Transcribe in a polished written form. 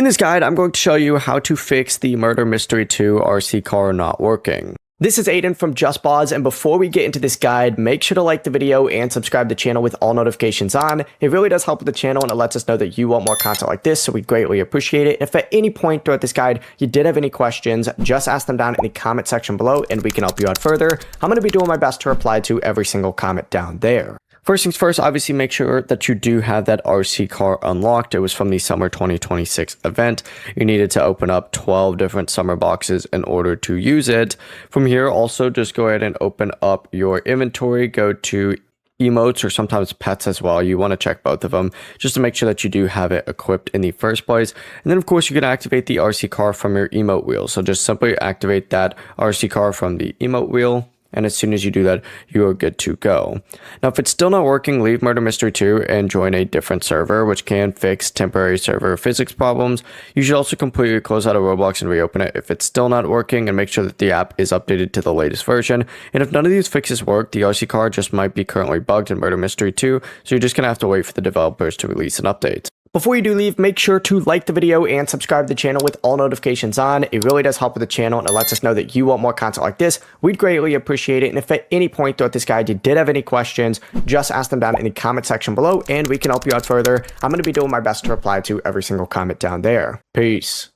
In this guide, I'm going to show you how to fix the Murder Mystery 2 RC car not working. This is Aiden from JustBoz, and before we get into this guide, make sure to like the video and subscribe to the channel with all notifications on. It really does help with the channel and it lets us know that you want more content like this, so we greatly appreciate it. And if at any point throughout this guide you did have any questions, just ask them down in the comment section below and we can help you out further. I'm going to be doing my best to reply to every single comment down there. First things first, obviously make sure that you do have that RC car unlocked. It was from the summer 2026 event. You needed to open up 12 different summer boxes in order to use it. From here, also just go ahead and open up your inventory, go to emotes or sometimes pets as well. You want to check both of them just to make sure that you do have it equipped in the first place. And then of course you can activate the RC car from your emote wheel. So just simply activate that RC car from the emote wheel. And as soon as you do that, you are good to go. Now, if it's still not working, leave Murder Mystery 2 and join a different server, which can fix temporary server physics problems. You should also completely close out of Roblox and reopen it if it's still not working, and make sure that the app is updated to the latest version. And if none of these fixes work, the RC car just might be currently bugged in Murder Mystery 2, so you're just going to have to wait for the developers to release an update. Before you do leave, make sure to like the video and subscribe to the channel with all notifications on. It really does help with the channel and it lets us know that you want more content like this. We'd greatly appreciate it. And if at any point throughout this guide you did have any questions, just ask them down in the comment section below and we can help you out further. I'm going to be doing my best to reply to every single comment down there. Peace.